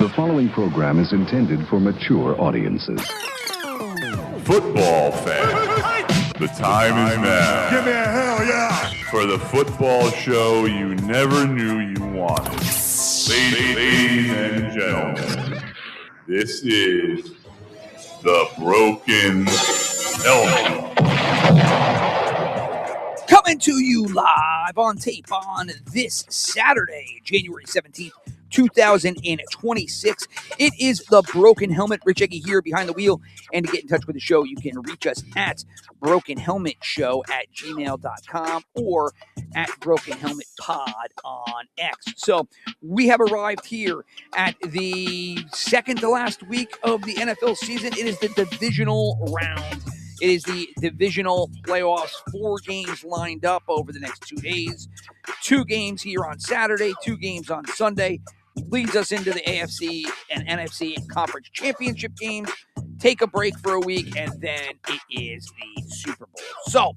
The following program is intended for mature audiences. Football fans, the time is now. Give me a hell yeah! For the football show you never knew you wanted. Ladies and gentlemen, this is the Broken Helmet. Coming to you live on tape on this Saturday, January 17th, 2026. It is the Broken Helmet. Rich Eggy here behind the wheel. And to get in touch with the show, you can reach us at brokenhelmetshow@gmail.com or at brokenhelmetpod on X. So we have arrived here at the second to last week of the NFL season. It is the divisional round. It is the divisional playoffs, 4 games lined up over the next 2 days. 2 games here on Saturday, 2 games on Sunday. Leads us into the AFC and NFC Conference Championship games. Take a break for a week, and then it is the Super Bowl. So,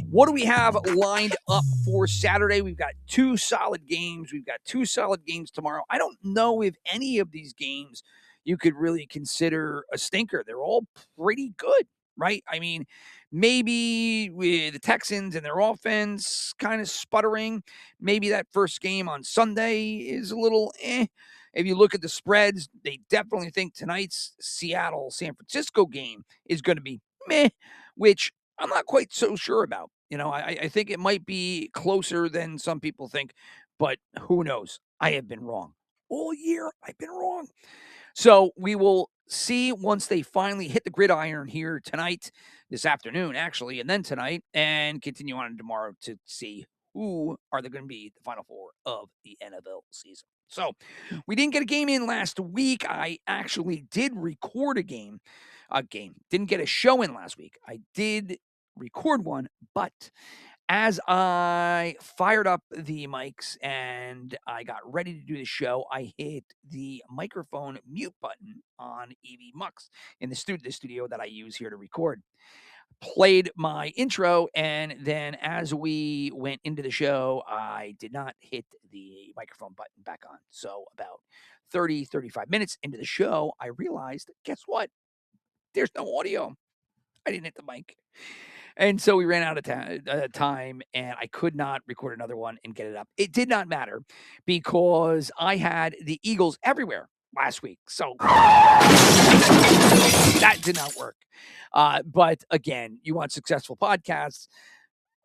what do we have lined up for Saturday? We've got 2 solid games. We've got 2 solid games tomorrow. I don't know if any of these games you could really consider a stinker. They're all pretty good. Right? I mean, maybe with the Texans and their offense kind of sputtering, maybe that first game on Sunday is a little If you look at the spreads, they definitely think tonight's Seattle-San Francisco game is going to be meh, which I'm not quite so sure about. You know, I think it might be closer than some people think, but who knows? I have been wrong. All year, I've been wrong. So we will see once they finally hit the gridiron here tonight, this afternoon, actually, and then tonight, and continue on tomorrow to see who are they going to be the Final Four of the NFL season. So we didn't get a game in last week. I actually did record a game. Didn't get a show in last week. I did record one, but as I fired up the mics and I got ready to do the show, I hit the microphone mute button on EV Mux in the studio that I use here to record. Played my intro, and then as we went into the show, I did not hit the microphone button back on. So about 35 minutes into the show, I realized, guess what? There's no audio. I didn't hit the mic. And so we ran out of time, and I could not record another one and get it up. It did not matter because I had the Eagles everywhere last week. So that did not work. But again, you want successful podcasts.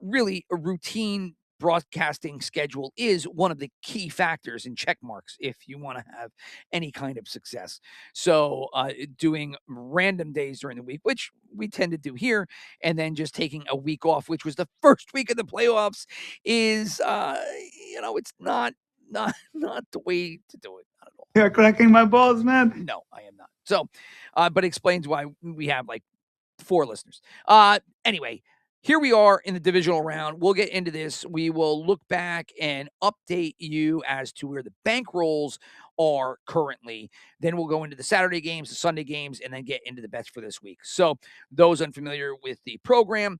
Really, a routine broadcasting schedule is one of the key factors in check marks if you want to have any kind of success. So doing random days during the week, which we tend to do here, and then just taking a week off, which was the first week of the playoffs, is it's not the way to do it. Not at all. You're cracking my balls, man. No, I am not. So, but it explains why we have like 4 listeners. Anyway, here we are in the divisional round. We'll get into this. We will look back and update you as to where the bankrolls are currently. Then we'll go into the Saturday games, the Sunday games, and then get into the bets for this week. So those unfamiliar with the program,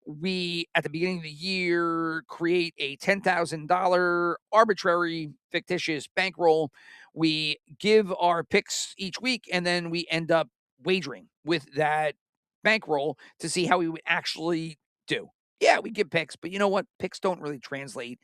we, at the beginning of the year, create a $10,000 arbitrary, fictitious bankroll. We give our picks each week, and then we end up wagering with that bankroll to see how we would actually do. Yeah, we give picks, but you know what? Picks don't really translate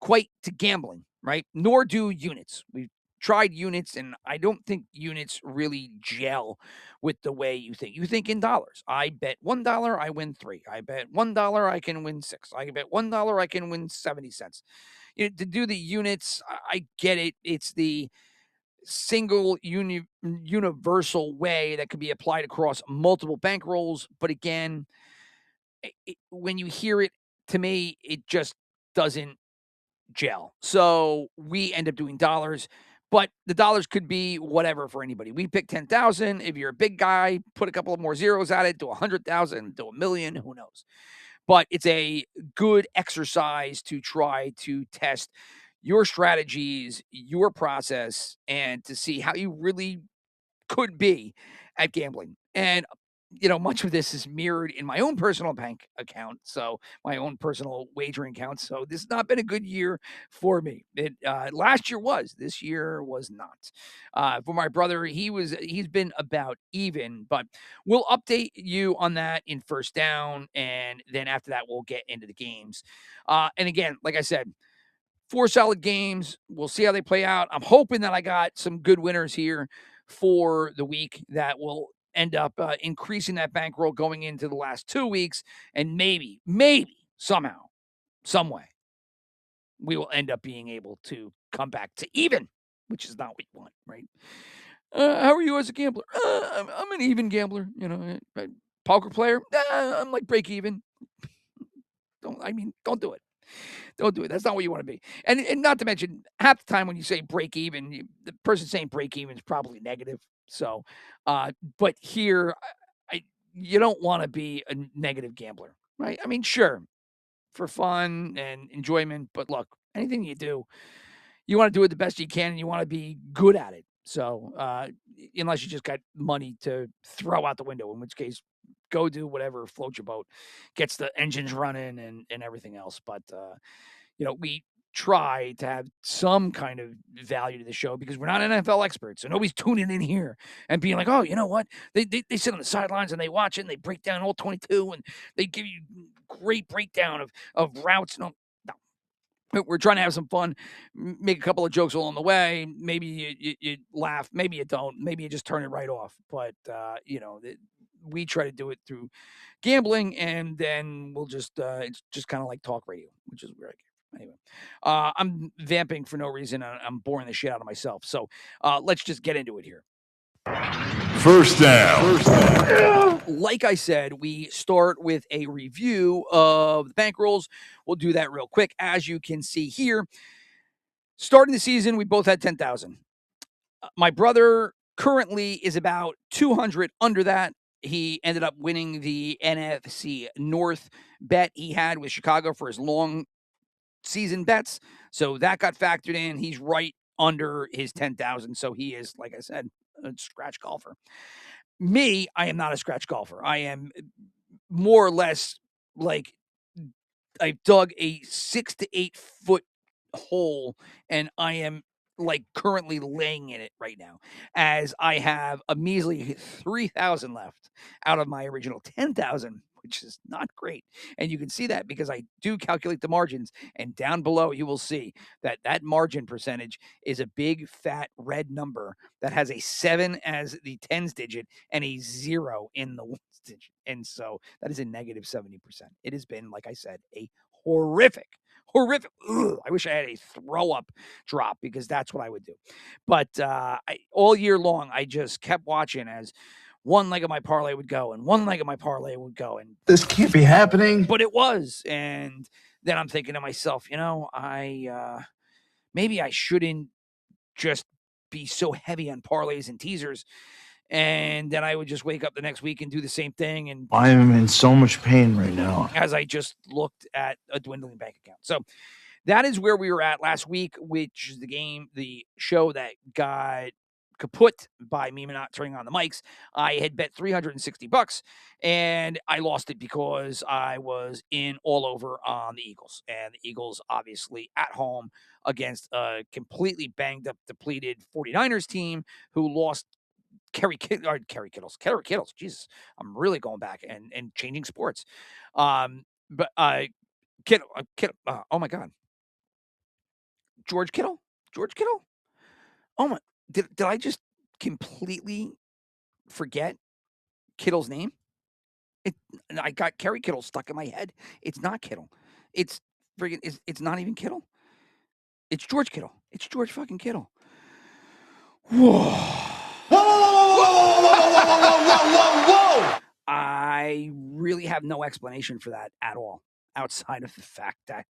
quite to gambling, right? Nor do units. We've tried units, and I don't think units really gel with the way you think. You think in dollars. I bet $1, I win 3. I bet $1, I can win 6. I bet $1, I can win 70 cents. To do the units, I get it. It's the single universal way that can be applied across multiple bankrolls. But again, when you hear it, to me, it just doesn't gel. So we end up doing dollars, but the dollars could be whatever for anybody. We pick 10,000. If you're a big guy, put a couple of more zeros at it, do 100,000, do $1 million, who knows? But it's a good exercise to try to test your strategies, your process, and to see how you really could be at gambling. And much of this is mirrored in my own personal bank account, so my own personal wagering account. So this has not been a good year for me. Last year was. This year was not. For my brother, he's been about even, but we'll update you on that in first down, and then after that we'll get into the games. And again, like I said, 4 solid games. We'll see how they play out. I'm hoping that I got some good winners here for the week that will end up increasing that bankroll going into the last 2 weeks. And maybe, somehow, some way, we will end up being able to come back to even, which is not what you want, right? How are you as a gambler? I'm an even gambler, poker player. I'm like break even. Don't do it. Don't do it. That's not what you want to be. And not to mention, half the time when you say break even, the person saying break even is probably negative. So, but here, you don't want to be a negative gambler, right? Sure, for fun and enjoyment, but look, anything you do, you want to do it the best you can, and you want to be good at it. So, unless you just got money to throw out the window, in which case, go do whatever floats your boat, gets the engines running and everything else. But we try to have some kind of value to the show because we're not NFL experts. So nobody's tuning in here and being like, oh, you know what? They sit on the sidelines and they watch it and they break down all 22 and they give you great breakdown of routes. No. We're trying to have some fun, make a couple of jokes along the way. Maybe you laugh, maybe you don't, maybe you just turn it right off. But, we try to do it through gambling, and then we'll just, it's just kind of like talk radio, which is weird. Anyway, I'm vamping for no reason. I'm boring the shit out of myself. So let's just get into it here. First down. Like I said, we start with a review of the bankrolls. We'll do that real quick. As you can see here, starting the season, we both had 10,000. My brother currently is about 200 under that. He ended up winning the NFC North bet he had with Chicago for his long season bets. So that got factored in. He's right under his 10,000. So he is, like I said, a scratch golfer. Me, I am not a scratch golfer. I am more or less like I've dug a 6 to 8 foot hole and I am like currently laying in it right now, as I have a measly 3,000 left out of my original 10,000, which is not great. And you can see that because I do calculate the margins, and down below you will see that that margin percentage is a big fat red number that has a 7 as the tens digit and a 0 in the ones digit. And so that is a negative 70%. It has been, like I said, a horrific. Ugh, I wish I had a throw up drop because that's what I would do. But all year long, I just kept watching as one leg of my parlay would go and one leg of my parlay would go. And this can't be happening. But it was. And then I'm thinking to myself, maybe I shouldn't just be so heavy on parlays and teasers. And then I would just wake up the next week and do the same thing. And I am in so much pain right now as I just looked at a dwindling bank account. So that is where we were at last week, which is the show that got kaput by me not turning on the mics. I had bet $360 and I lost it because I was in all over on the Eagles, and the Eagles obviously at home against a completely banged up, depleted 49ers team who lost Kerry Kittles. Jesus, I'm really going back and changing sports. But Kittle. Oh my God, George Kittle. Oh my! Did I just completely forget Kittle's name? I got Kerry Kittle stuck in my head. It's not Kittle. It's friggin'. It's not even Kittle. It's George Kittle. It's George fucking Kittle. Whoa. Whoa. I really have no explanation for that at all, outside of the fact that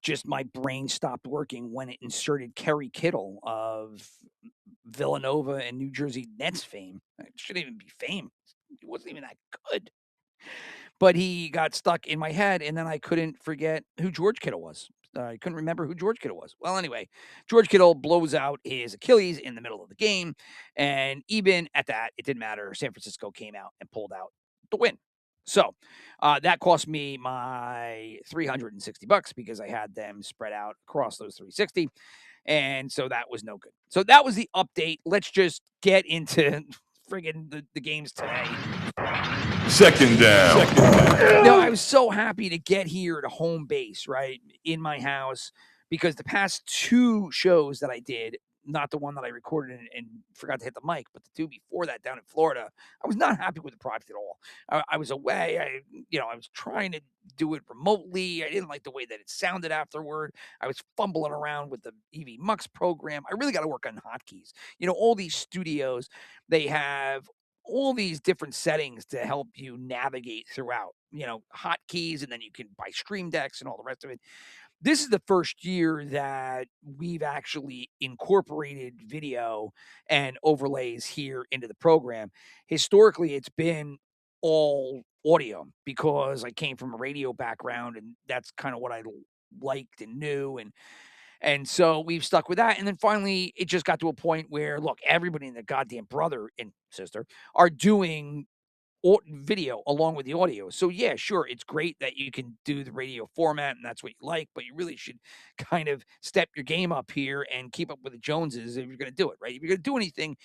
just my brain stopped working when it inserted Kerry Kittle of Villanova and New Jersey Nets fame. It shouldn't even be fame. It wasn't even that good. But he got stuck in my head, and then I couldn't forget who George Kittle was. I couldn't remember who George Kittle was. Well, anyway, George Kittle blows out his Achilles in the middle of the game. And even at that, it didn't matter. San Francisco came out and pulled out the win. So that cost me my $360 because I had them spread out across those 360. And so that was no good. So that was the update. Let's just get into friggin' the games today. Second down. I was so happy to get here to home base, right, in my house, because the past two shows that I did, not the one that I recorded and forgot to hit the mic, but the two before that down in Florida, I was not happy with the product at all. I was away. I was trying to do it remotely. I didn't like the way that it sounded afterward. I was fumbling around with the EV Mux program. I really got to work on hotkeys. All these studios, they have all these different settings to help you navigate throughout, hotkeys, and then you can buy stream decks and all the rest of it. This is the first year that we've actually incorporated video and overlays here into the program. Historically, it's been all audio because I came from a radio background, and that's kind of what I liked and knew. And so we've stuck with that. And then finally, it just got to a point where, look, everybody and their goddamn brother and sister are doing video along with the audio. So yeah, sure, it's great that you can do the radio format and that's what you like, but you really should kind of step your game up here and keep up with the Joneses if you're going to do it, right? If you're going to do anything,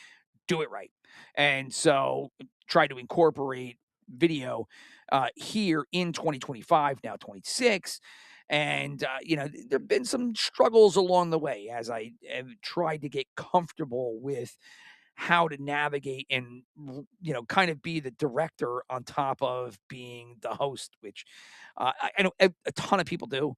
do it right. And so try to incorporate video here in 2025, now 26. And, there have been some struggles along the way as I have tried to get comfortable with how to navigate and kind of be the director on top of being the host, which I know a ton of people do.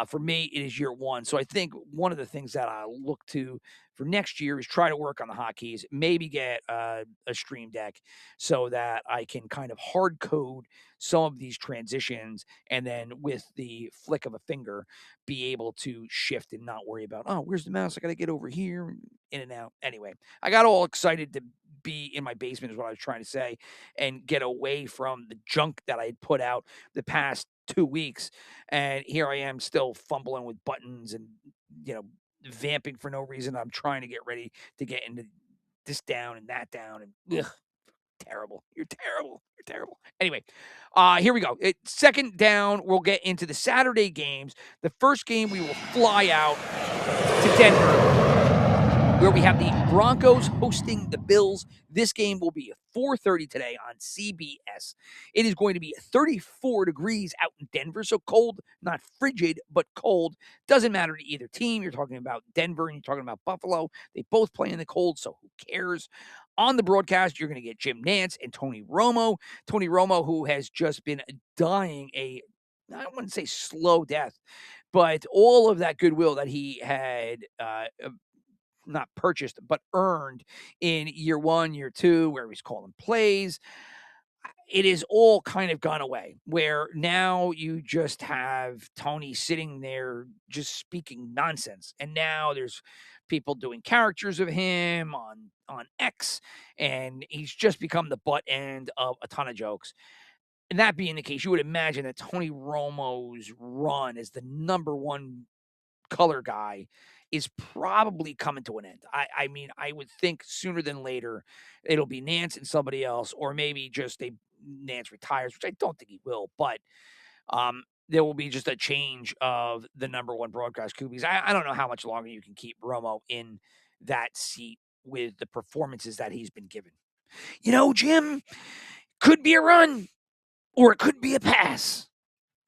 For me, it is year one, so I think one of the things that I look to for next year is try to work on the hotkeys, maybe get a stream deck so that I can kind of hard code some of these transitions, and then with the flick of a finger be able to shift and not worry about, oh, where's the mouse, I gotta get over here, in and out. Anyway, I got all excited to be in my basement is what I was trying to say, and get away from the junk that I had put out the past 2 weeks. And here I am still fumbling with buttons and, vamping for no reason. I'm trying to get ready to get into this down and that down, and terrible. You're terrible. You're terrible. Anyway, here we go. Second down, we'll get into the Saturday games. The first game, we will fly out to Denver, where we have the Broncos hosting the Bills. This game will be at 4:30 today on CBS. It is going to be 34 degrees out in Denver, so cold, not frigid, but cold. Doesn't matter to either team. You're talking about Denver and you're talking about Buffalo. They both play in the cold, so who cares? On the broadcast, you're going to get Jim Nantz and Tony Romo. Tony Romo, who has just been dying I wouldn't say slow death, but all of that goodwill that he had not purchased, but earned in year one, year two, where he's calling plays. It is all kind of gone away, where now you just have Tony sitting there just speaking nonsense. And now there's people doing characters of him on X, and he's just become the butt end of a ton of jokes. And that being the case, you would imagine that Tony Romo's run as the number one color guy is probably coming to an end. I mean, I would think sooner than later it'll be Nance and somebody else, or maybe just Nance retires, which I don't think he will, but there will be just a change of the number one broadcast crew, because I don't know how much longer you can keep Romo in that seat with the performances that he's been given. Jim, could be a run or it could be a pass.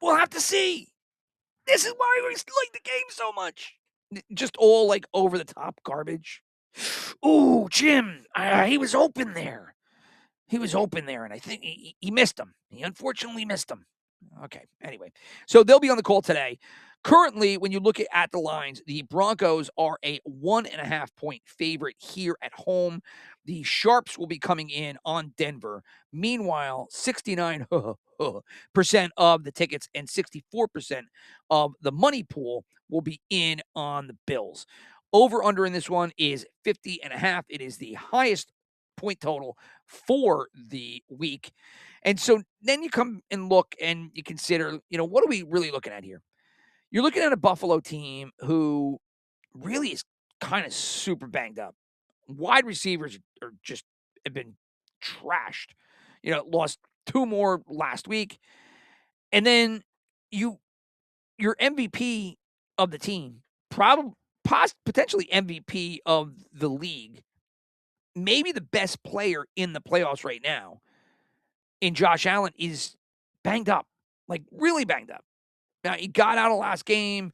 We'll have to see. This is why we like the game so much. Just all like over the top garbage. Ooh, Jim, he was open there. He was open there, and I think he missed him. He unfortunately missed him. Okay, anyway. So they'll be on the call today. Currently, when you look at the lines, the Broncos are a 1.5 point favorite here at home. The Sharps will be coming in on Denver. Meanwhile, 69% of the tickets and 64% of the money pool will be in on the Bills. Over under in this one is 50.5. It is the highest point total for the week. And so then you come and look and you consider, what are we really looking at here? You're looking at a Buffalo team who really is kind of super banged up. Wide receivers are just have been trashed. Lost 2 more last week. And then your MVP of the team, potentially MVP of the league, maybe the best player in the playoffs right now, in Josh Allen, is banged up, like really banged up. Now, he got out of last game,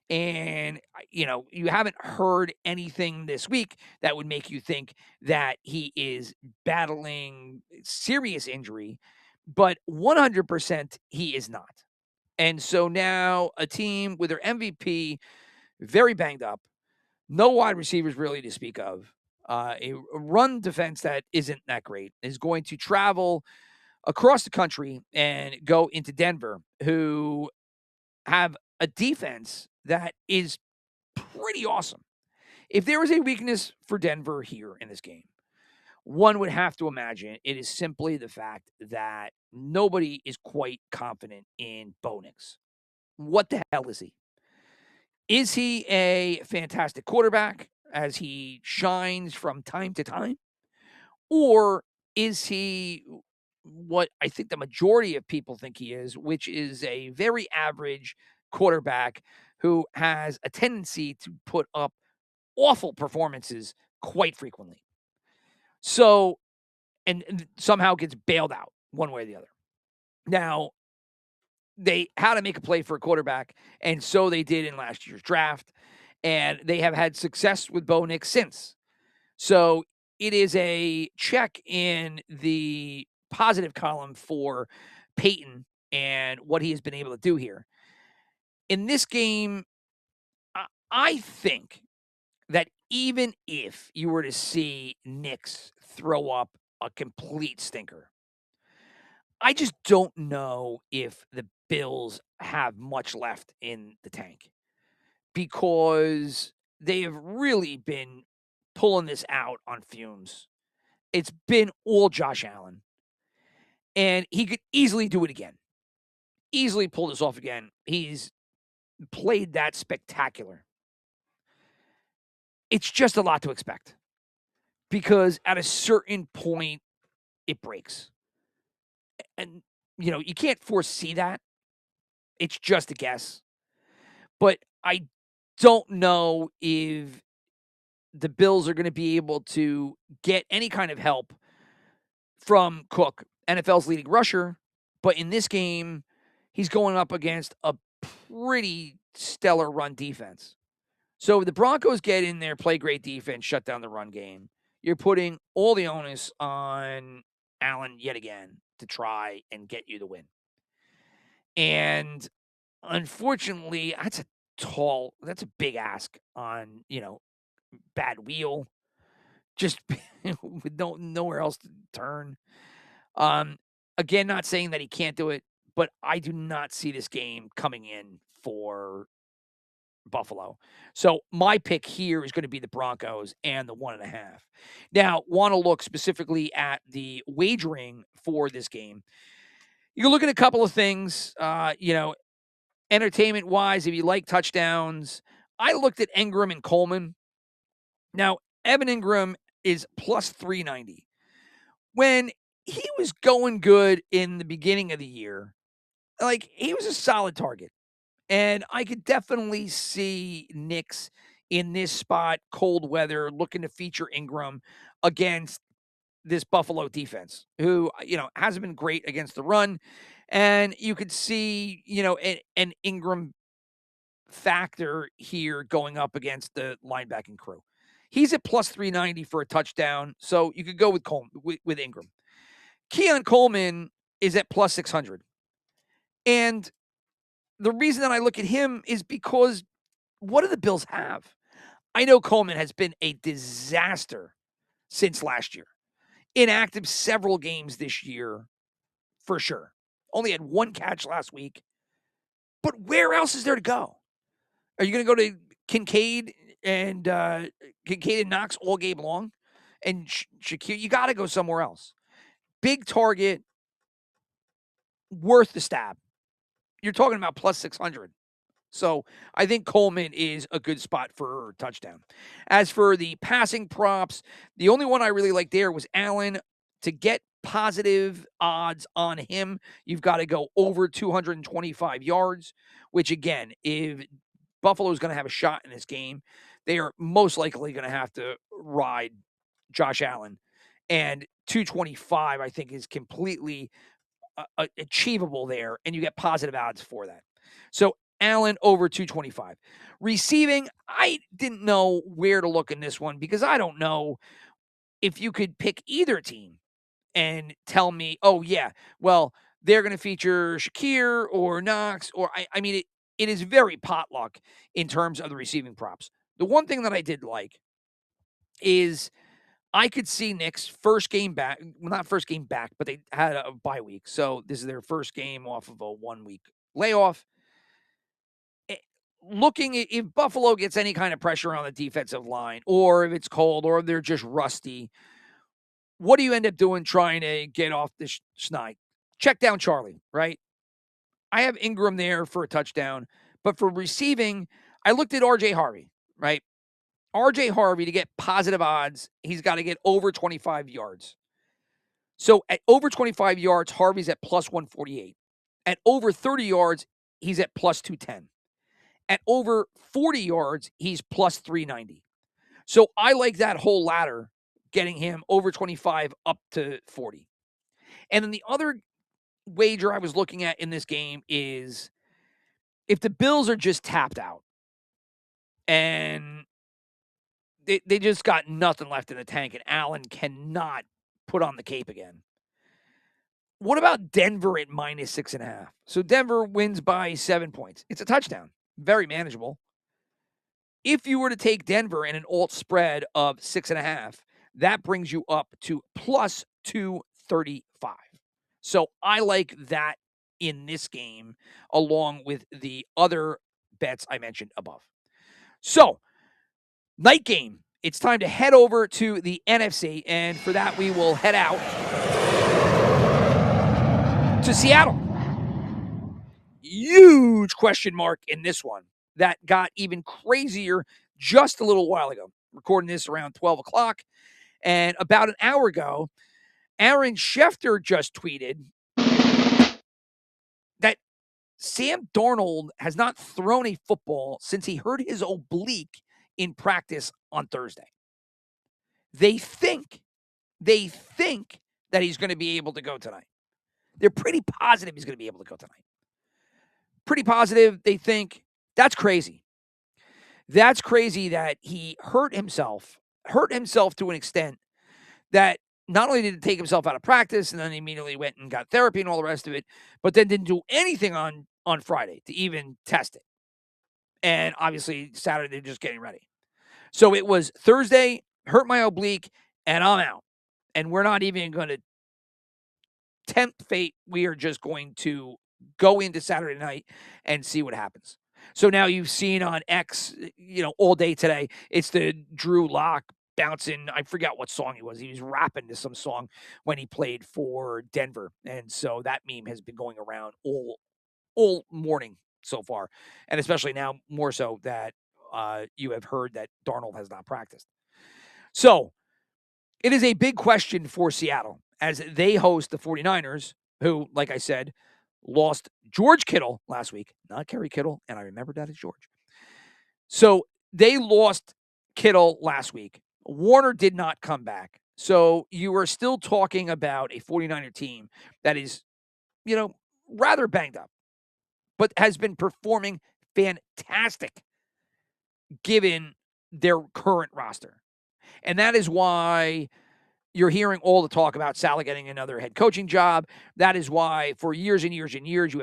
and, you haven't heard anything this week that would make you think that he is battling serious injury, but 100% he is not. And so now a team with their MVP very banged up, no wide receivers really to speak of, a run defense that isn't that great, is going to travel across the country and go into Denver, who have a defense that is pretty awesome. If there is a weakness for Denver here in this game, one would have to imagine it is simply the fact that nobody is quite confident in Bo Nix. What the hell is he? Is he a fantastic quarterback as he shines from time to time? Or is he what I think the majority of people think he is, which is a very average quarterback who has a tendency to put up awful performances quite frequently? So, and somehow gets bailed out one way or the other. Now, they had to make a play for a quarterback, and so they did in last year's draft, and they have had success with Bo Nix since. So it is a check in the positive column for Peyton and what he has been able to do here. In this game, I think that even if you were to see Nix throw up a complete stinker, I just don't know if the Bills have much left in the tank, because they have really been pulling this out on fumes. It's been all Josh Allen, and he could easily do it again. Easily pull this off again. He's played that spectacular. It's just a lot to expect, because at a certain point, it breaks. And, you can't foresee that. It's just a guess. But I don't know if the Bills are going to be able to get any kind of help from Cook, NFL's leading rusher. But in this game, he's going up against a pretty stellar run defense. So if the Broncos get in there, play great defense, shut down the run game, you're putting all the onus on Allen yet again to try and get you the win. And unfortunately, that's a big ask on, bad wheel, just with nowhere else to turn. Again, not saying that he can't do it, but I do not see this game coming in for Buffalo. So my pick here is going to be the Broncos and the 1.5. Now, want to look specifically at the wagering for this game. You can look at a couple of things, entertainment wise, if you like touchdowns. I looked at Ingram and Coleman. Now, Evan Ingram is plus 390. When he was going good in the beginning of the year, he was a solid target. And I could definitely see Knicks in this spot, cold weather, looking to feature Ingram against this Buffalo defense, who, hasn't been great against the run. And you could see, an Ingram factor here going up against the linebacking crew. He's at plus 390 for a touchdown, so you could go with Ingram. Keon Coleman is at plus 600. And the reason that I look at him is because what do the Bills have? I know Coleman has been a disaster since last year. Inactive several games this year, for sure. Only had one catch last week. But where else is there to go? Are you going to go to Kincaid and Knox all game long? And Shakir, you got to go somewhere else. Big target, worth the stab. You're talking about plus 600. So I think Coleman is a good spot for touchdown. As for the passing props, the only one I really liked there was Allen. To get positive odds on him, you've got to go over 225 yards, which again, if Buffalo's going to have a shot in this game, they are most likely going to have to ride Josh Allen. And 225, I think, is completely achievable there, and you get positive odds for that. So Allen over 225. Receiving, I didn't know where to look in this one because I don't know if you could pick either team and tell me, oh, yeah, well, they're going to feature Shakir or Knox, or I mean, it is very potluck in terms of the receiving props. The one thing that I did like is I could see Nick's first game back, well, not first game back, but they had a bye week. So this is their first game off of a 1 week layoff. Looking at if Buffalo gets any kind of pressure on the defensive line, or if it's cold, or if they're just rusty, what do you end up doing trying to get off the schneid? Check down Charlie, right? I have Ingram there for a touchdown, but for receiving, I looked at RJ Harvey, right? RJ Harvey, to get positive odds, he's got to get over 25 yards. So at over 25 yards, Harvey's at plus 148. At over 30 yards, he's at plus 210. At over 40 yards, he's plus 390. So I like that whole ladder, getting him over 25 up to 40. And then the other wager I was looking at in this game is if the Bills are just tapped out and they just got nothing left in the tank and Allen cannot put on the cape again. What about Denver at minus 6.5? So Denver wins by 7 points. It's a touchdown. Very manageable. If you were to take Denver in an alt spread of 6.5, that brings you up to plus 235. So I like that in this game, along with the other bets I mentioned above. So, night game. It's time to head over to the NFC, and for that, we will head out to Seattle. Huge question mark in this one that got even crazier just a little while ago. Recording this around 12 o'clock. And about an hour ago, Aaron Schefter just tweeted that Sam Darnold has not thrown a football since he hurt his oblique in practice on Thursday. They think that he's going to be able to go tonight. They're pretty positive he's going to be able to go tonight. Pretty positive. They think that's crazy. That's crazy that he hurt himself to an extent that not only did he take himself out of practice and then immediately went and got therapy and all the rest of it, but then didn't do anything on Friday to even test it. And obviously Saturday they're just getting ready. So it was Thursday, hurt my oblique, and I'm out. And we're not even going to tempt fate. We are just going to go into Saturday night and see what happens. So now you've seen on X, all day today, it's the Drew Lock bouncing. I forgot what song he was. He was rapping to some song when he played for Denver. And so that meme has been going around all morning so far. And especially now more so that you have heard that Darnold has not practiced. So it is a big question for Seattle as they host the 49ers, who, like I said, lost George Kittle last week, not Kerry Kittle, and I remember that as George. So they lost Kittle last week. Warner did not come back. So you are still talking about a 49er team that is, rather banged up, but has been performing fantastic given their current roster. And that is why you're hearing all the talk about Saleh getting another head coaching job. That is why for years and years and years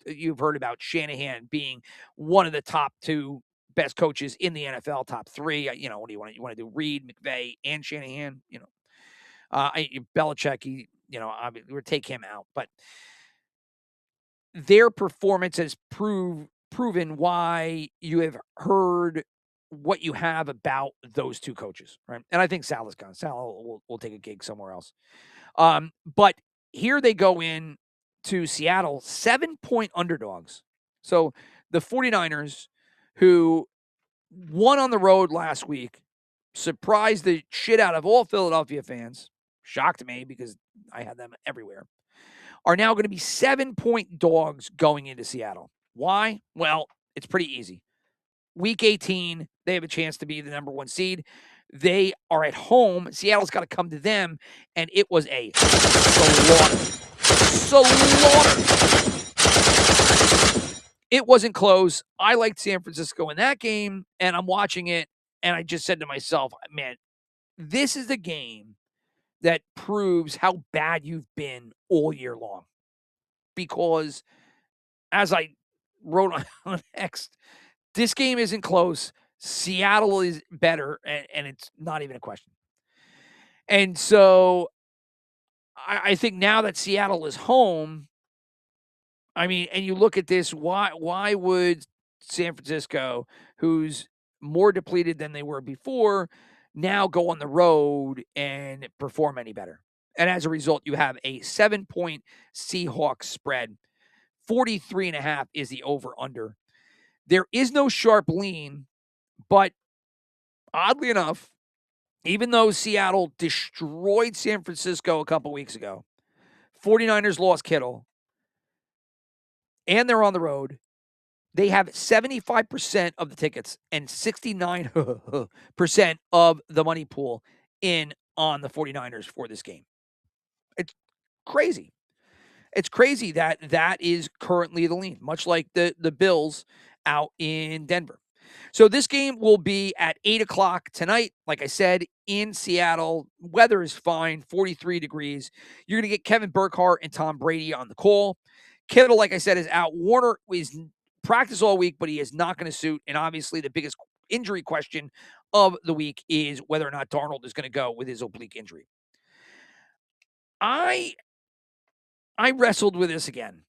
you've heard about Shanahan being one of the top 2 best coaches in the NFL, top 3. What do you want? You want to do Reed, McVay, and Shanahan? Belichick. We would take him out, but their performance has proven why you have heard what you have about those 2 coaches, right? And I think Saleh's gone. Saleh will take a gig somewhere else. But here they go in to Seattle, 7-point underdogs. So the 49ers, who won on the road last week, surprised the shit out of all Philadelphia fans, shocked me because I had them everywhere, are now going to be 7-point dogs going into Seattle. Why? Well, it's pretty easy. Week 18, they have a chance to be the number 1 seed. They are at home. Seattle's got to come to them, and it was a slaughter. It wasn't close. I liked San Francisco in that game, and I'm watching it, and I just said to myself, man, this is the game that proves how bad you've been all year long. Because as I wrote on X, this game isn't close. Seattle is better, and it's not even a question. And so I think now that Seattle is home, I mean, and you look at this, why would San Francisco, who's more depleted than they were before, now go on the road and perform any better? And as a result, you have a 7-point Seahawks spread. 43.5 is the over-under. There is no sharp lean, but oddly enough, even though Seattle destroyed San Francisco a couple weeks ago, 49ers lost Kittle, and they're on the road, they have 75% of the tickets and 69% of the money pool in on the 49ers for this game. It's crazy. It's crazy that that is currently the lean, much like the Bills out in Denver. So this game will be at 8 o'clock tonight. Like I said, in Seattle, weather is fine, 43 degrees. You're going to get Kevin Burkhardt and Tom Brady on the call. Kittle, like I said, is out. Warner is practice all week, but he is not going to suit. And obviously the biggest injury question of the week is whether or not Darnold is going to go with his oblique injury. I wrestled with this again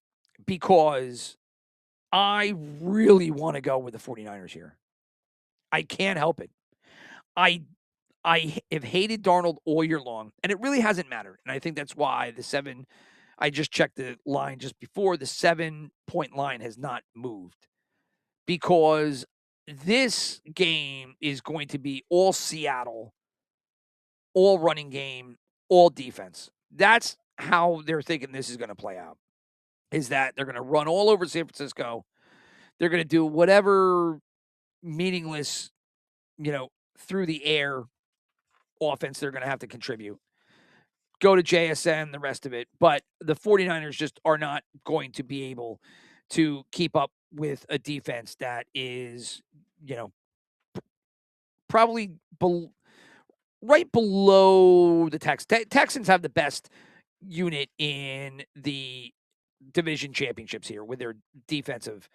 because I really want to go with the 49ers here. I can't help it. I have hated Darnold all year long, and it really hasn't mattered. And I think that's why I just checked the line just before, the 7-point line has not moved, because this game is going to be all Seattle, all running game, all defense. That's how they're thinking this is going to play out, is that they're going to run all over San Francisco. They're going to do whatever meaningless, through the air offense they're going to have to contribute. Go to JSN, the rest of it. But the 49ers just are not going to be able to keep up with a defense that is, probably right below the Texans. Texans have the best unit in the division championships here with their defensive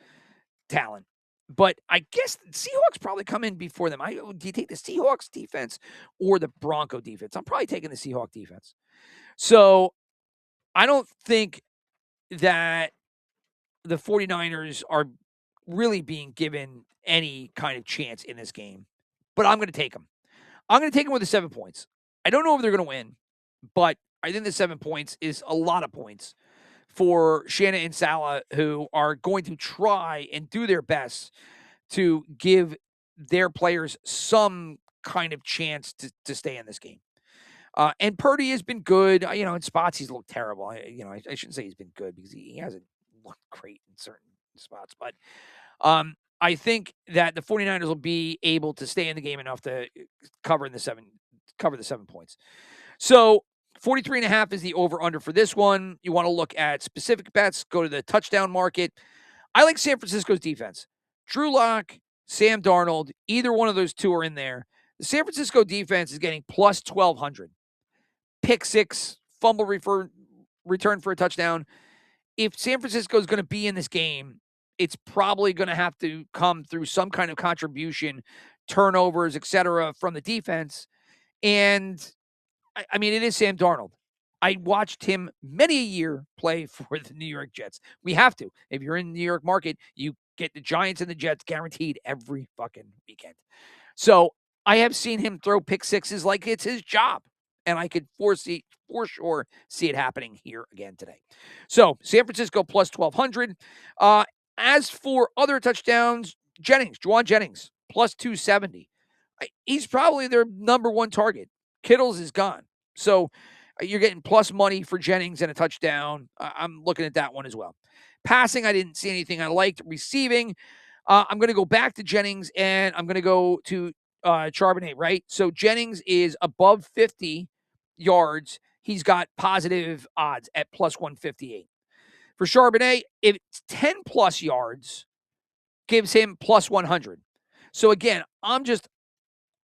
talent. But I guess the Seahawks probably come in before them. Do you take the Seahawks defense or the Bronco defense? I'm probably taking the Seahawks defense. So I don't think that the 49ers are really being given any kind of chance in this game. But I'm going to take them. I'm going to take them with the 7 points. I don't know if they're going to win, but I think the 7 points is a lot of points for Shanna and Salah, who are going to try and do their best to give their players some kind of chance to stay in this game. And Purdy has been good. In spots he's looked terrible. I shouldn't say he's been good because he hasn't looked great in certain spots. But I think that the 49ers will be able to stay in the game enough to cover the 7 points. So 43.5 is the over-under for this one. You want to look at specific bets, go to the touchdown market. I like San Francisco's defense. Drew Lock, Sam Darnold, either one of those two are in there. The San Francisco defense is getting plus 1,200. Pick 6, fumble return for a touchdown. If San Francisco is going to be in this game, it's probably going to have to come through some kind of contribution, turnovers, etc., from the defense. And I mean, it is Sam Darnold. I watched him many a year play for the New York Jets. We have to. If you're in the New York market, you get the Giants and the Jets guaranteed every fucking weekend. So I have seen him throw pick sixes like it's his job. And I could for sure see it happening here again today. So San Francisco plus 1,200. As for other touchdowns, Juwan Jennings, plus 270. He's probably their number one target. Kittle's is gone. So you're getting plus money for Jennings and a touchdown. I'm looking at that one as well. Passing, I didn't see anything I liked. Receiving, I'm going to go back to Jennings and I'm going to go to Charbonnet, right? So Jennings is above 50 yards. He's got positive odds at plus 158. For Charbonnet, if it's 10 plus yards, gives him plus 100. So again, I'm just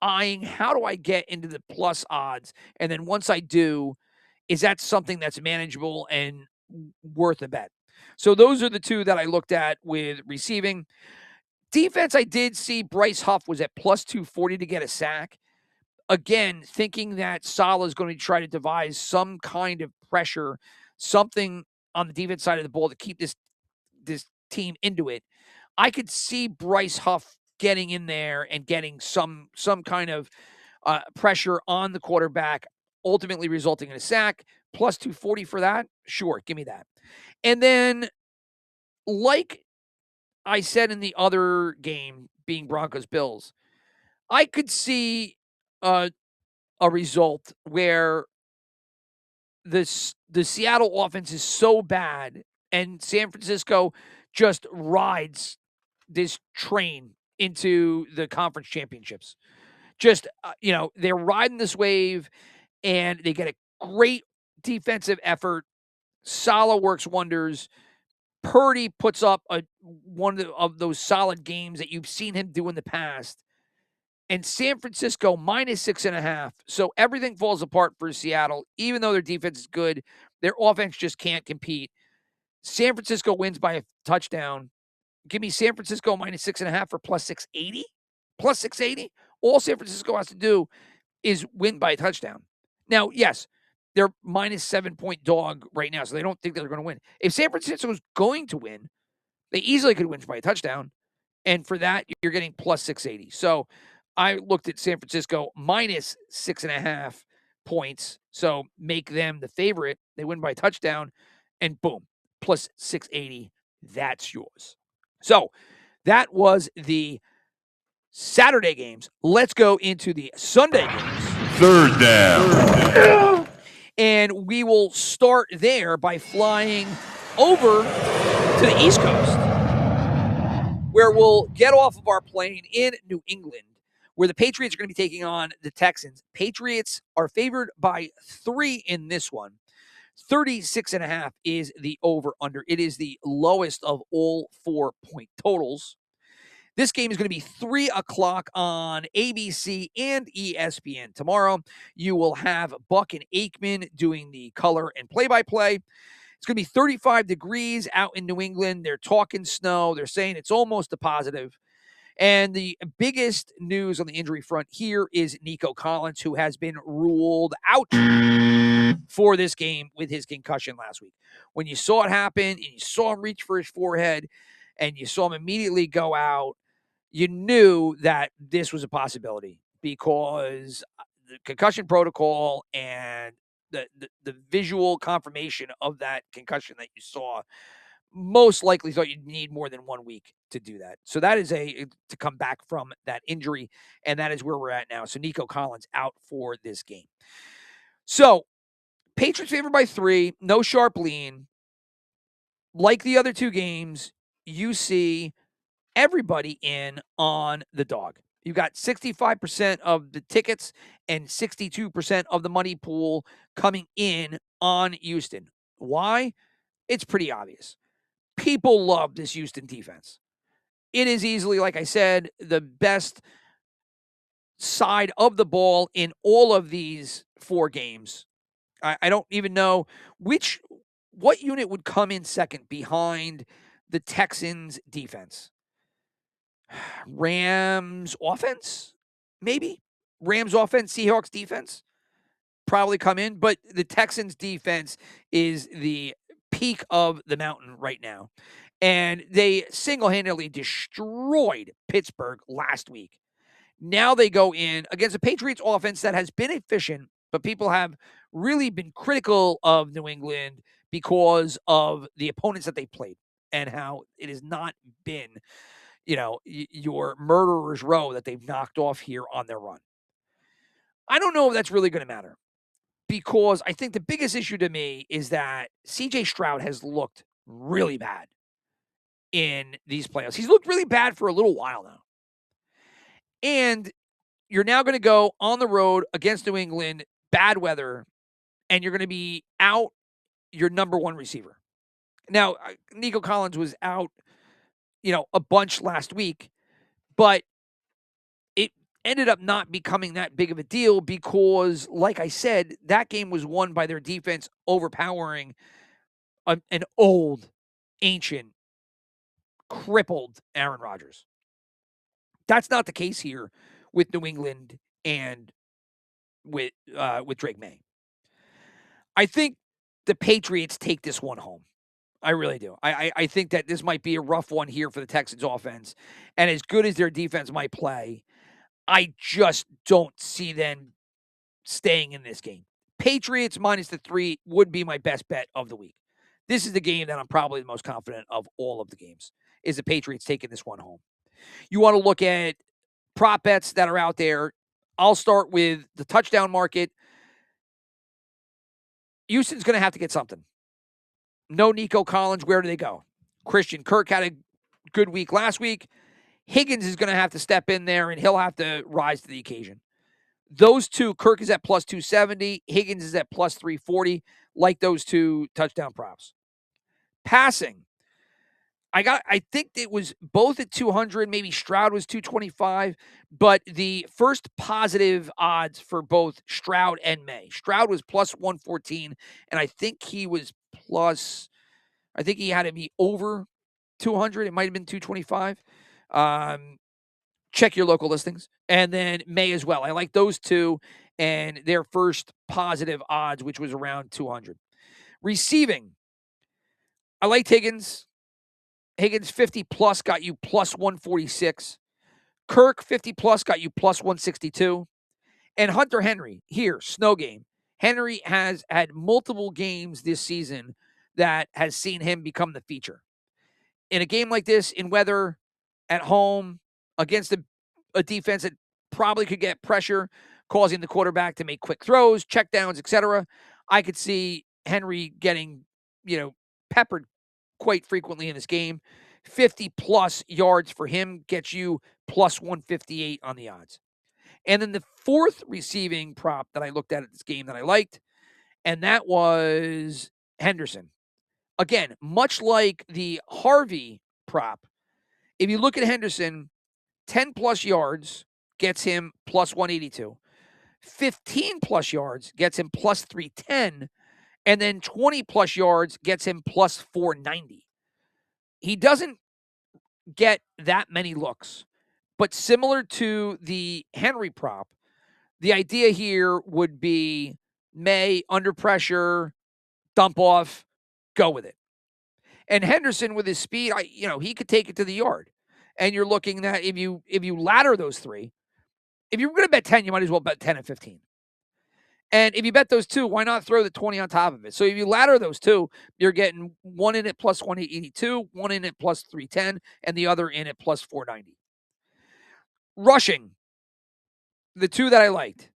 eyeing how do I get into the plus odds? And then once I do, is that something that's manageable and worth a bet? So those are the two that I looked at with receiving. Defense, I did see Bryce Huff was at plus 240 to get a sack. Again, thinking that Saleh is going to try to devise some kind of pressure, something on the defense side of the ball to keep this team into it. I could see Bryce Huff getting in there and getting some kind of pressure on the quarterback, ultimately resulting in a sack. Plus 240 for that? Sure, give me that. And then, like I said in the other game, being Broncos-Bills, I could see a result where the Seattle offense is so bad and San Francisco just rides this train into the conference championships. Just, they're riding this wave and they get a great defensive effort. Saleh works wonders. Purdy puts up one of those solid games that you've seen him do in the past. And San Francisco minus 6.5. So everything falls apart for Seattle. Even though their defense is good, their offense just can't compete. San Francisco wins by a touchdown. Give me San Francisco minus 6.5 for plus 680. Plus 680. All San Francisco has to do is win by a touchdown. Now, yes, they're minus 7-point dog right now, so they don't think they're going to win. If San Francisco is going to win, they easily could win by a touchdown. And for that, you're getting plus 680. So I looked at San Francisco minus 6.5 points. So make them the favorite. They win by a touchdown, and boom, plus 680. That's yours. So that was the Saturday games. Let's go into the Sunday games. Third down. And we will start there by flying over to the East Coast, where we'll get off of our plane in New England, where the Patriots are going to be taking on the Texans. Patriots are favored by 3 in this one. 36.5 is the over-under. It is the lowest of all 4-point totals. This game is going to be 3 o'clock on ABC and ESPN. Tomorrow, you will have Buck and Aikman doing the color and play-by-play. It's going to be 35 degrees out in New England. They're talking snow. They're saying it's almost a positive. And the biggest news on the injury front here is Nico Collins, who has been ruled out for this game with his concussion last week. When you saw it happen and you saw him reach for his forehead and you saw him immediately go out, you knew that this was a possibility because the concussion protocol and the visual confirmation of that concussion that you saw most likely thought you'd need more than 1 week to do that. So that is to come back from that injury, and that is where we're at now. So Nico Collins out for this game. So Patriots favored by 3, no sharp lean. Like the other 2 games, you see everybody in on the dog. You've got 65% of the tickets and 62% of the money pool coming in on Houston. Why? It's pretty obvious. People love this Houston defense. It is easily, like I said, the best side of the ball in all of these 4 games. I don't even know what unit would come in second behind the Texans defense. Rams offense, maybe. Rams offense, Seahawks defense probably come in, but the Texans defense is the peak of the mountain right now. And they single-handedly destroyed Pittsburgh last week. Now they go in against a Patriots offense that has been efficient, but people have really been critical of New England because of the opponents that they played. and how it has not been, your murderer's row that they've knocked off here on their run. I don't know if that's really going to matter, because I think the biggest issue to me is that CJ Stroud has looked really bad in these playoffs. He's looked really bad for a little while now. And you're now going to go on the road against New England, bad weather, and you're going to be out your number one receiver. Now, Nico Collins was out, a bunch last week, but it ended up not becoming that big of a deal because, like I said, that game was won by their defense overpowering an old, ancient, crippled Aaron Rodgers. That's not the case here with New England and with Drake May. I think the Patriots take this one home. I really do. I think that this might be a rough one here for the Texans offense. And as good as their defense might play, I just don't see them staying in this game. Patriots minus the 3 would be my best bet of the week. This is the game that I'm probably the most confident of all of the games, is the Patriots taking this one home. You want to look at prop bets that are out there. I'll start with the touchdown market. Houston's going to have to get something. No Nico Collins. Where do they go? Christian Kirk had a good week last week. Higgins is going to have to step in there, and he'll have to rise to the occasion. Those two, Kirk is at plus 270. Higgins is at plus 340, like those two touchdown props. Passing. I think it was both at 200, maybe Stroud was 225, but the first positive odds for both Stroud and May. Stroud was plus 114, and I think he had to be over 200. It might have been 225. Check your local listings. And then May as well. I like those two and their first positive odds, which was around 200. Receiving. I liked Higgins. Higgins 50 plus got you plus 146. Kirk 50 plus got you plus 162. And Hunter Henry here, snow game. Henry has had multiple games this season that has seen him become the feature. In a game like this, in weather, at home, against a defense that probably could get pressure, causing the quarterback to make quick throws, checkdowns, etc., I could see Henry getting, peppered quite frequently in this game. 50 plus yards for him gets you plus 158 on the odds. And then the fourth receiving prop that I looked at this game that I liked, and that was Henderson. Again, much like the Harvey prop, if you look at Henderson, 10 plus yards gets him plus 182. 15 plus yards gets him plus 310. And then 20 plus yards gets him plus 490. He doesn't get that many looks, but similar to the Henry prop, the idea here would be May under pressure, dump off, go with it. And Henderson with his speed, he could take it to the yard. And you're looking at if you ladder those three, if you're going to bet 10, you might as well bet 10 and 15. And if you bet those two, why not throw the 20 on top of it? So if you ladder those two, you're getting one in at plus 182, one in at plus 310, and the other in at plus 490. Rushing, the two that I liked.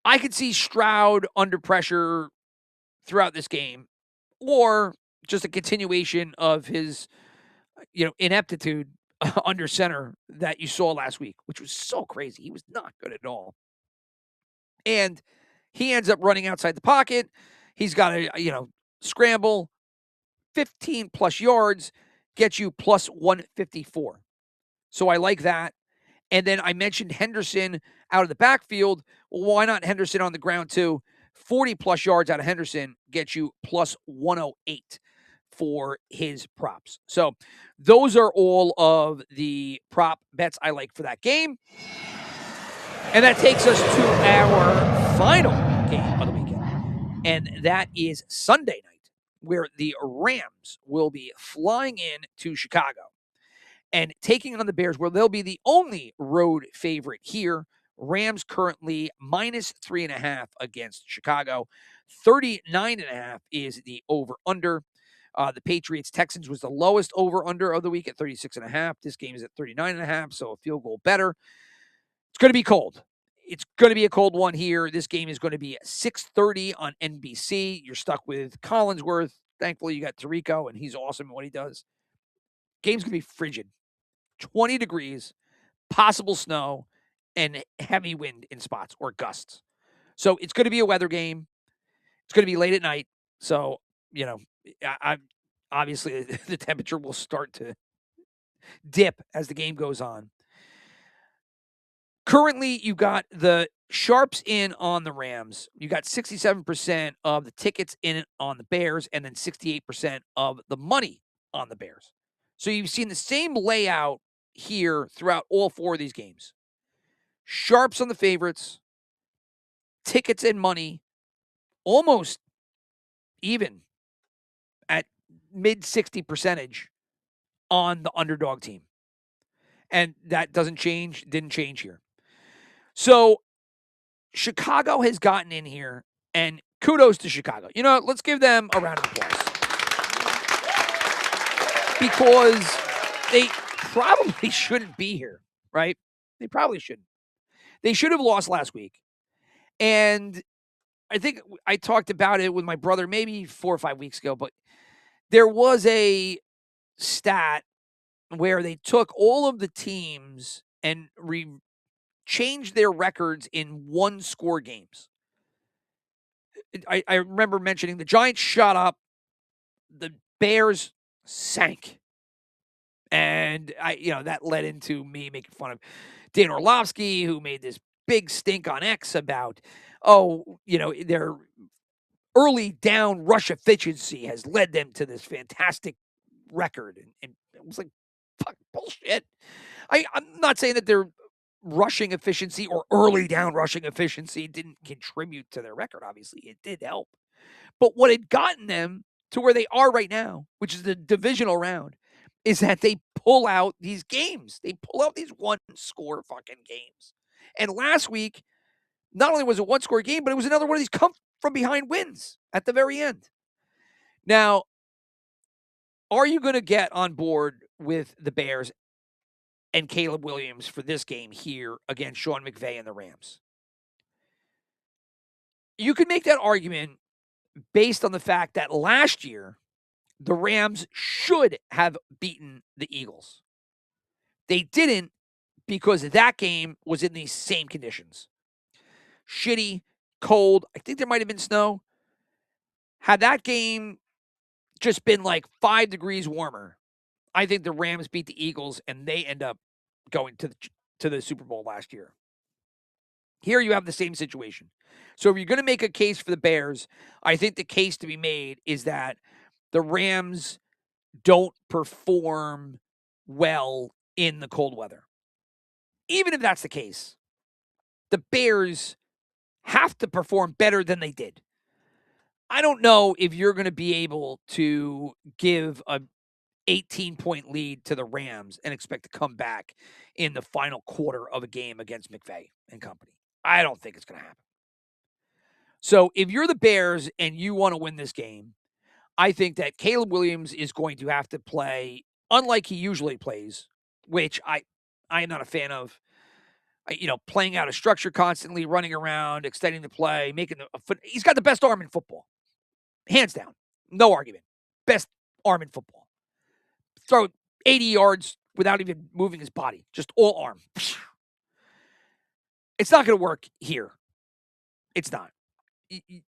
I could see Stroud under pressure throughout this game, or just a continuation of his, ineptitude under center that you saw last week, which was so crazy. He was not good at all. And he ends up running outside the pocket. He's got to, scramble. 15 plus yards gets you plus 154. So I like that. And then I mentioned Henderson out of the backfield. Well, why not Henderson on the ground too? 40 plus yards out of Henderson gets you plus 108 for his props. So those are all of the prop bets I like for that game. And that takes us to our final game of the weekend. And that is Sunday night, where the Rams will be flying in to Chicago and taking on the Bears, where they'll be the only road favorite here. Rams currently minus 3.5 against Chicago. 39.5 is the over-under. The Patriots-Texans was the lowest over-under of the week at 36.5. This game is at 39.5, so a field goal better. It's going to be cold. It's going to be a cold one here. This game is going to be 6:30 on NBC. You're stuck with Collinsworth. Thankfully, you got Tirico, and he's awesome at what he does. Game's going to be frigid. 20 degrees, possible snow, and heavy wind in spots or gusts. So it's going to be a weather game. It's going to be late at night. So, I obviously the temperature will start to dip as the game goes on. Currently, you got the sharps in on the Rams. You got 67% of the tickets in on the Bears, and then 68% of the money on the Bears. So you've seen the same layout here throughout all four of these games. Sharps on the favorites, tickets and money, almost even at mid 60% on the underdog team. And that didn't change here. So Chicago has gotten in here, and kudos to Chicago. Let's give them a round of applause. Because they probably shouldn't be here, right? They probably shouldn't. They should have lost last week. And I think I talked about it with my brother maybe 4 or 5 weeks ago, but there was a stat where they took all of the teams and changed their records in one-score games. I remember mentioning the Giants shot up, the Bears sank. And that led into me making fun of Dan Orlovsky, who made this big stink on X about, their early down rush efficiency has led them to this fantastic record. And it was like, fuck, bullshit. I'm not saying that their rushing efficiency or early down rushing efficiency didn't contribute to their record. Obviously, it did help. But what had gotten them to where they are right now, which is the divisional round, is that they pull out these games. They pull out these one-score fucking games. And last week, not only was it a one-score game, but it was another one of these come-from-behind wins at the very end. Now, are you going to get on board with the Bears and Caleb Williams for this game here against Sean McVay and the Rams? You could make that argument based on the fact that last year, the Rams should have beaten the Eagles. They didn't because that game was in these same conditions. Shitty, cold. I think there might have been snow. Had that game just been like 5 degrees warmer, I think the Rams beat the Eagles and they end up going to the Super Bowl last year. Here you have the same situation. So if you're going to make a case for the Bears, I think the case to be made is that the Rams don't perform well in the cold weather. Even if that's the case, the Bears have to perform better than they did. I don't know if you're going to be able to give a 18-point lead to the Rams and expect to come back in the final quarter of a game against McVay and company. I don't think it's going to happen. So if you're the Bears and you want to win this game, I think that Caleb Williams is going to have to play unlike he usually plays, which I am not a fan of. Playing out of structure constantly, running around, extending the play, making a foot. He's got the best arm in football. Hands down. No argument. Best arm in football. Throw 80 yards without even moving his body. Just all arm. It's not going to work here. It's not.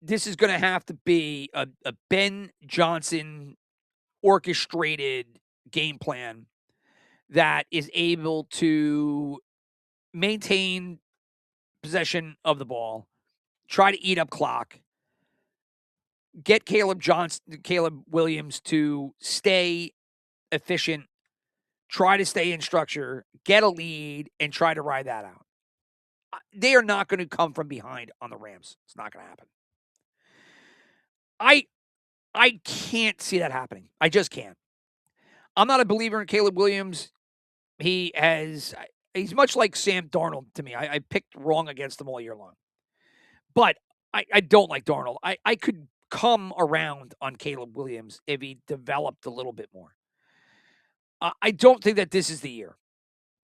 This is going to have to be a Ben Johnson orchestrated game plan that is able to maintain possession of the ball, try to eat up clock, get Caleb Williams to stay efficient, try to stay in structure, get a lead, and try to ride that out. They are not going to come from behind on the Rams. It's not going to happen. I can't see that happening. I just can't. I'm not a believer in Caleb Williams. He's much like Sam Darnold to me. I picked wrong against him all year long. But I don't like Darnold. I could come around on Caleb Williams if he developed a little bit more. I don't think that this is the year.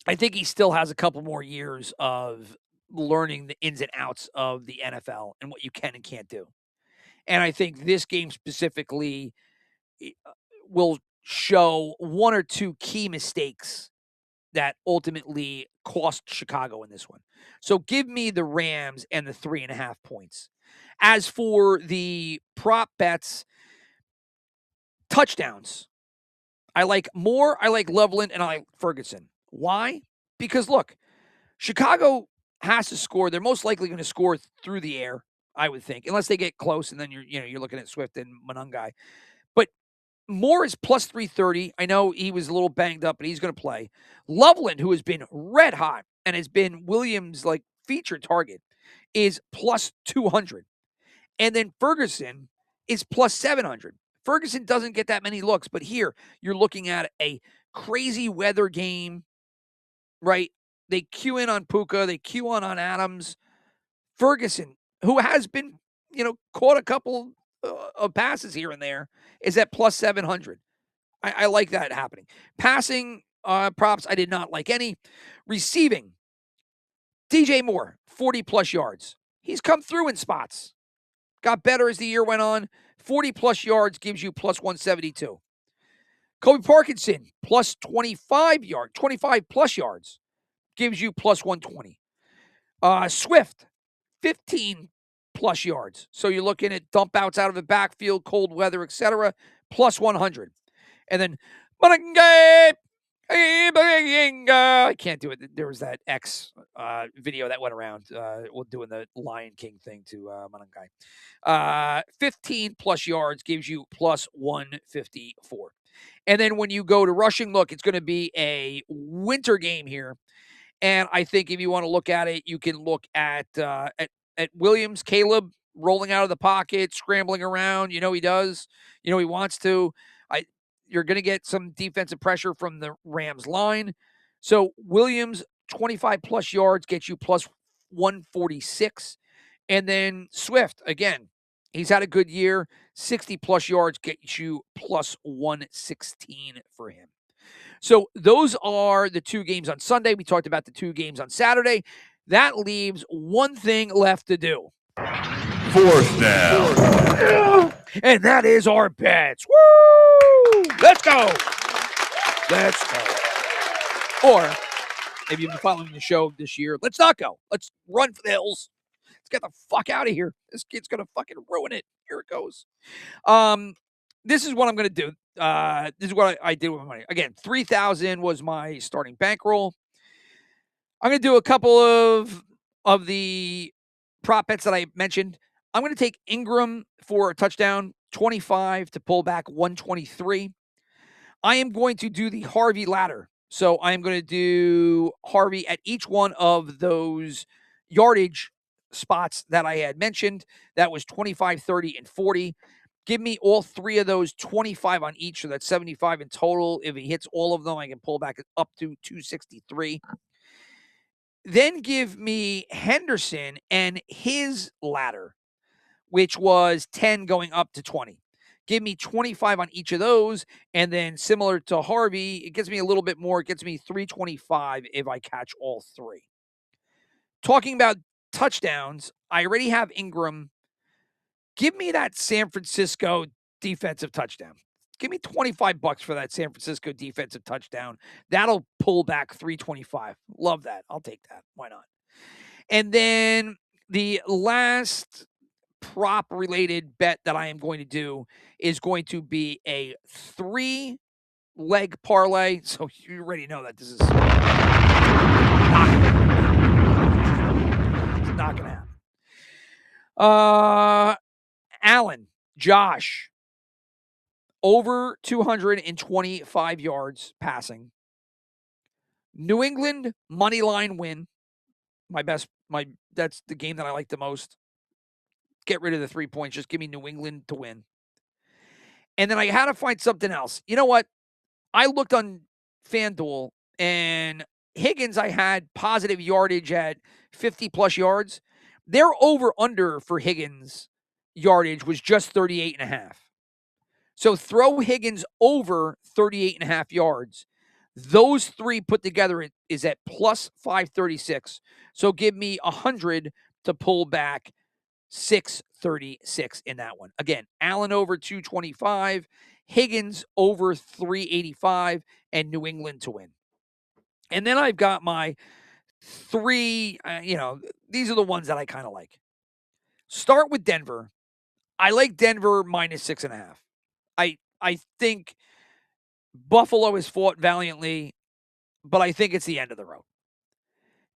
I think he still has a couple more years of learning the ins and outs of the NFL and what you can and can't do. And I think this game specifically will show one or two key mistakes that ultimately cost Chicago in this one. So give me the Rams and the 3.5 points. As for the prop bets, touchdowns, I like Moore, I like Loveland, and I like Ferguson. Why? Because look, Chicago has to score. They're most likely going to score through the air, I would think, unless they get close, and then you're looking at Swift and Monangai. But Moore is plus 330. I know he was a little banged up, but he's going to play. Loveland, who has been red hot and has been Williams' featured target, is plus 200. And then Ferguson is plus 700. Ferguson doesn't get that many looks, but here you're looking at a crazy weather game, right? They cue in on Puka, they cue on Adams. Ferguson, who has been, caught a couple of passes here and there, is at plus 700. I like that happening. Passing props, I did not like any. Receiving, DJ Moore, 40-plus yards. He's come through in spots. Got better as the year went on. 40-plus yards gives you plus 172. Kobe Parkinson, plus 25-plus yards, gives you plus 120. Swift, 15-plus yards. So you're looking at dump outs out of the backfield, cold weather, etc., plus 100. And then, I can't do it. There was that X video that went around doing the Lion King thing to Manangai. 15-plus yards gives you plus 154. And then when you go to rushing, look, it's going to be a winter game here. And I think if you want to look at it, you can look at Williams, Caleb rolling out of the pocket, scrambling around. He does. He wants to. You're going to get some defensive pressure from the Rams line. So Williams, 25-plus yards gets you plus 146. And then Swift, again, he's had a good year. 60-plus yards gets you plus 116 for him. So those are the two games on Sunday. We talked about the two games on Saturday. That leaves one thing left to do. Fourth down. And that is our bets. Woo! Let's go. Let's go. Or if you've been following the show this year, let's not go. Let's run for the hills. Let's get the fuck out of here. This kid's going to fucking ruin it. Here it goes. This is what I'm going to do. This is what I did with my money. Again, 3,000 was my starting bankroll. I'm going to do a couple of the prop bets that I mentioned. I'm going to take Ingram for a touchdown, 25 to pull back 123. I am going to do the Harvey ladder. So I am going to do Harvey at each one of those yardage spots that I had mentioned. That was 25, 30, and 40. Give me all three of those, 25 on each, so that's 75 in total. If he hits all of them, I can pull back up to 263. Then give me Henderson and his ladder, which was 10 going up to 20. Give me 25 on each of those, and then similar to Harvey, it gets me a little bit more. It gets me 325 if I catch all three. Talking about touchdowns, I already have Ingram. Give me that San Francisco defensive touchdown. Give me $25 for that San Francisco defensive touchdown. That'll pull back 325. Love that. I'll take that. Why not? And then the last prop-related bet that I am going to do is going to be a 3-leg parlay. So you already know that this is not going to happen. Allen, Josh, over 225 yards passing. New England money line win. That's the game that I like the most. Get rid of the 3 points. Just give me New England to win. And then I had to find something else. You know what? I looked on FanDuel, and Higgins, I had positive yardage at 50-plus yards. Their over-under for Higgins yardage was just 38.5. So throw Higgins over 38.5 yards. Those three put together is at plus 536. So give me 100 to pull back 636 in that one. Again, Allen over 225, Higgins over 385, and New England to win. And then I've got my three, these are the ones that I kind of like. Start with Denver. I like Denver minus 6.5. I think Buffalo has fought valiantly, but I think it's the end of the road.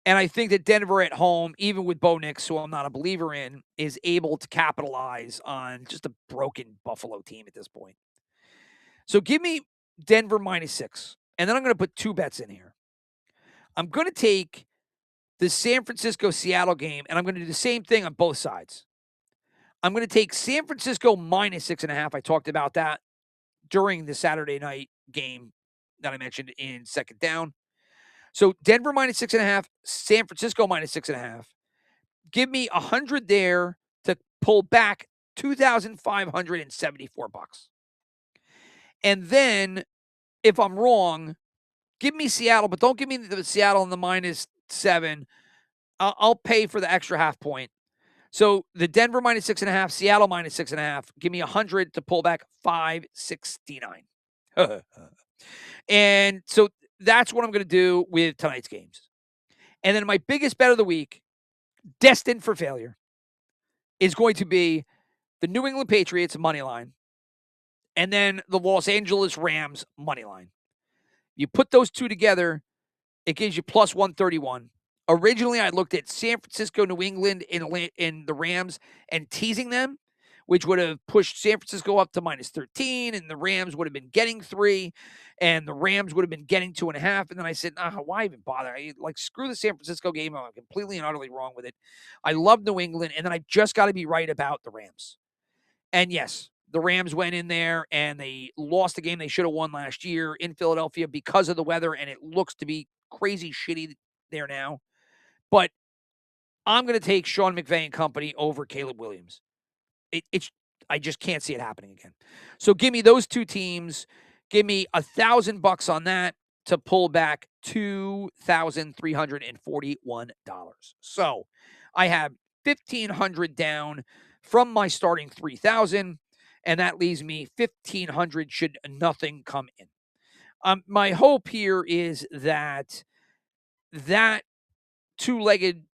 And I think that Denver at home, even with Bo Nix, who I'm not a believer in, is able to capitalize on just a broken Buffalo team at this point. So give me Denver minus 6. And then I'm going to put two bets in here. I'm going to take the San Francisco-Seattle game, and I'm going to do the same thing on both sides. I'm going to take San Francisco minus 6.5. I talked about that during the Saturday night game that I mentioned in second down. So Denver minus 6.5, San Francisco minus 6.5. Give me 100 there to pull back $2,574. And then, if I'm wrong, give me Seattle, but don't give me the Seattle in the minus 7. I'll pay for the extra half point. So the Denver minus 6.5, Seattle minus 6.5. Give me 100 to pull back 569. And so that's what I'm going to do with tonight's games. And then my biggest bet of the week, destined for failure, is going to be the New England Patriots money line and then the Los Angeles Rams money line. You put those two together, it gives you plus 131. Originally, I looked at San Francisco, New England, in the Rams and teasing them, which would have pushed San Francisco up to minus 13, and the Rams would have been getting 3, and the Rams would have been getting 2.5. And then I said, why even bother? Screw the San Francisco game. I'm completely and utterly wrong with it. I love New England, and then I just got to be right about the Rams. And yes, the Rams went in there, and they lost the game they should have won last year in Philadelphia because of the weather, and it looks to be crazy shitty there now. But I'm going to take Sean McVay and company over Caleb Williams. I just can't see it happening again. So give me those two teams. Give me $1,000 on that to pull back $2,341. So I have $1,500 down from my starting $3,000, and that leaves me $1,500 should nothing come in. My hope here is that two-legged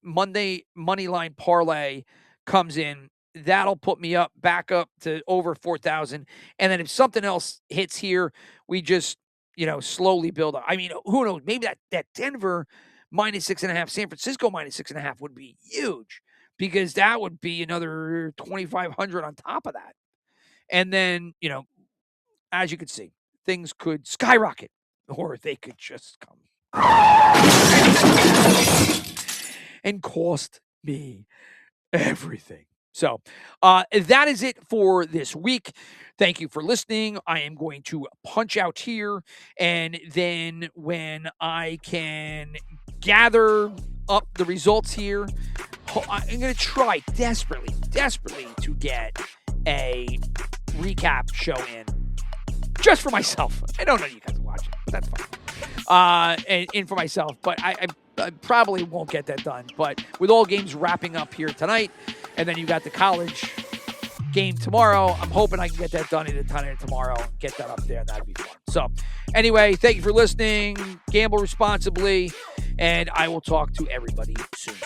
Monday money line parlay comes in. That'll put me back up to over 4,000. And then if something else hits here, we just, slowly build up. I mean, who knows? Maybe that Denver minus 6.5, San Francisco minus 6.5 would be huge, because that would be another 2,500 on top of that. And then, as you can see, things could skyrocket, or they could just come and cost me everything. So that is it for this week. Thank you for listening. I am going to punch out here, and then when I can gather up the results here, I'm going to try desperately to get a recap show in just for myself. I don't know you guys are watching, but that's fine. And for myself, but I probably won't get that done. But with all games wrapping up here tonight, and then you got the college game tomorrow, I'm hoping I can get that done either tonight or tomorrow and get that up there, and that'd be fun. So anyway, thank you for listening. Gamble responsibly, and I will talk to everybody soon.